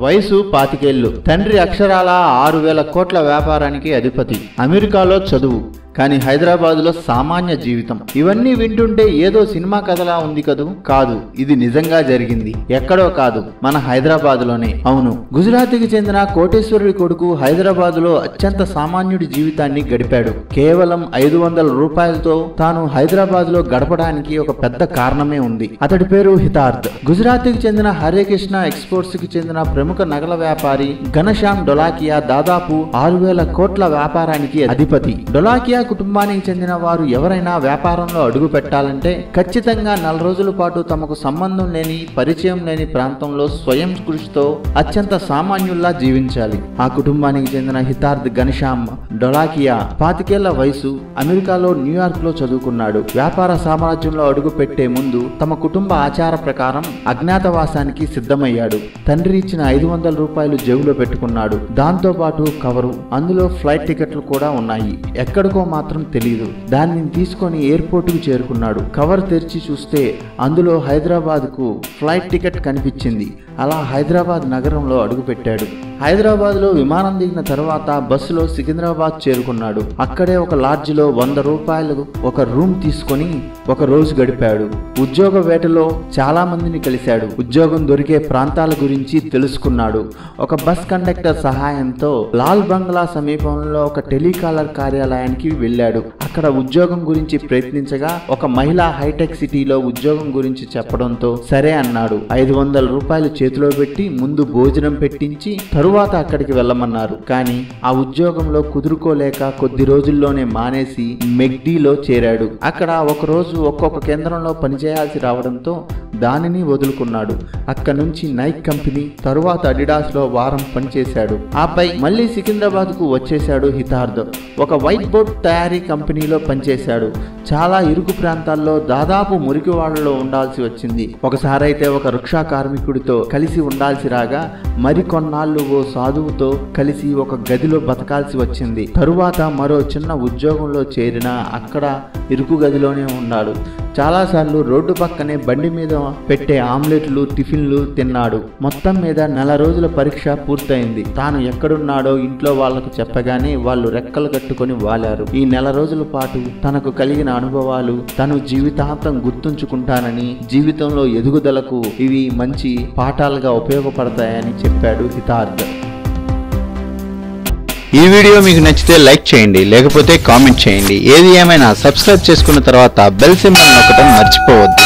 వయసు 25 ఏళ్లు. తండ్రి అక్షరాల 6,000 కోట్ల వ్యాపారానికి అధిపతి. అమెరికాలో చదువు, కానీ హైదరాబాద్లో సామాన్య జీవితం. ఇవన్నీ వింటుంటే ఏదో సినిమా కథలా ఉంది కదూ? కాదు, ఇది నిజంగా జరిగింది. ఎక్కడో కాదు, మన హైదరాబాద్లోనే. అవును, గుజరాత్కి చెందిన కోటేశ్వరుడి కొడుకు హైదరాబాద్లో అత్యంత సామాన్యుడి జీవితాన్ని గడిపాడు. కేవలం 500 రూపాయలతో తాను హైదరాబాద్లో గడపడానికి ఒక పెద్ద కారణమే ఉంది. అతడి పేరు హితార్థ్. గుజరాత్కి చెందిన హరే కృష్ణ ఎక్స్పోర్ట్స్ కి చెందిన ప్రముఖ నగల వ్యాపారి ఘనశ్యామ్ ఢోలాకియా దాదాపు 6,000 కోట్ల వ్యాపారానికి అధిపతి. ఢోలాకియా కుటుంబానికి చెందిన వారు ఎవరైనా వ్యాపారంలో అడుగు పెట్టాలంటే ఖచ్చితంగా 4 రోజుల పాటు తమకు సంబంధం లేని, పరిచయం లేని ప్రాంతంలో స్వయం కృషితో అత్యంత సామాన్యుల్లా జీవించాలి. ఆ కుటుంబానికి చెందిన హితార్థ్ ఘనశ్యామ్ ఢోలాకియా 25 ఏళ్ల వయసు, అమెరికాలో న్యూయార్క్ లో చదువుకున్నాడు. వ్యాపార సామ్రాజ్యంలో అడుగు పెట్టే ముందు తమ కుటుంబ ఆచార ప్రకారం అజ్ఞాతవాసానికి సిద్ధమయ్యాడు. తండ్రి ఇచ్చిన 500 రూపాయలు జేబులో పెట్టుకున్నాడు. దాంతో పాటు కవరు, అందులో ఫ్లైట్ టికెట్లు కూడా ఉన్నాయి. ఎక్కడికో మాత్రం తెలియదు. దాన్ని తీసుకొని ఎయిర్పోర్ట్ కు చేరుకున్నాడు. కవర్ తెరిచి చూస్తే అందులో హైదరాబాద్ కు ఫ్లైట్ టికెట్ కనిపించింది. అలా హైదరాబాద్ నగరంలో అడుగుపెట్టాడు. హైదరాబాద్ లో విమానం దిగిన తర్వాత బస్సులో సికింద్రాబాద్ చేరుకున్నాడు. అక్కడే ఒక లాడ్జ్ లో 100 రూపాయలు ఒక రూమ్ తీసుకొని ఒక రోజు గడిపాడు. ఉద్యోగ వేటలో చాలా మందిని కలిశాడు. ఉద్యోగం దొరికే ప్రాంతాల గురించి తెలుసుకున్నాడు. ఒక బస్ కండక్టర్ సహాయంతో లాల్ బంగ్లా సమీపంలో ఒక టెలికాలర్ కార్యాలయానికి వెళ్ళాడు. అక్కడ ఉద్యోగం గురించి ప్రయత్నించగా ఒక మహిళ హైటెక్ సిటీలో ఉద్యోగం గురించి చెప్పడంతో సరే అన్నాడు. 500 రూపాయలు చేతిలో పెట్టి ముందు భోజనం పెట్టించి తరువాత అక్కడికి వెళ్ళమన్నారు. కానీ ఆ ఉద్యోగంలో కుదురుకోలేక కొద్ది రోజుల్లోనే మానేసి మెగ్డీలో చేరాడు. అక్కడ ఒక రోజు ఒక్కొక్క కేంద్రంలో పనిచేయాల్సి రావడంతో దానిని వదులుకున్నాడు. అక్కడ నుంచి నైక్ కంపెనీ, తరువాత అడిడాస్ లో వారం పనిచేశాడు. ఆపై మళ్ళీ సికింద్రాబాద్ కు వచ్చేశాడు హితార్థ్. ఒక వైట్ బోర్డ్ తయారీ కంపెనీలో పనిచేశాడు. చాలా ఇరుకు ప్రాంతాల్లో దాదాపు మురికివాడలో ఉండాల్సి వచ్చింది. ఒకసారైతే ఒక రిక్షా కార్మికుడితో కలిసి ఉండాల్సి రాగా మరికొన్నాళ్ళు ఓ సాధువుతో కలిసి ఒక గదిలో బతకాల్సి వచ్చింది. తరువాత మరో చిన్న ఉద్యోగంలో చేరిన అక్కడ ఇరుకు గదిలోనే ఉన్నాడు. చాలాసార్లు రోడ్డు పక్కనే బండి మీద పెట్టే ఆమ్లెట్లు, టిఫిన్లు తిన్నాడు. మొత్తం మీద 4 రోజుల పరీక్ష పూర్తయింది. తాను ఎక్కడున్నాడో ఇంట్లో వాళ్లకు చెప్పగానే వాళ్ళు రెక్కలు కట్టుకొని వాలారు. ఈ 4 రోజుల పాటు తనకు కలిగిన అనుభవాలు తను జీవితాంతం గుర్తుంచుకుంటానని, జీవితంలో ఎదుగుదలకు ఇవి మంచి పాఠాలుగా ఉపయోగపడతాయని చెప్పాడు హితార్థ్. ఈ వీడియో మీకు నచ్చితే లైక్ చేయండి, లేకపోతే కామెంట్ చేయండి. ఏది ఏమైనా సబ్స్క్రైబ్ చేసుకున్న తర్వాత బెల్ సింబల్ నొక్కడం మర్చిపోవద్దు.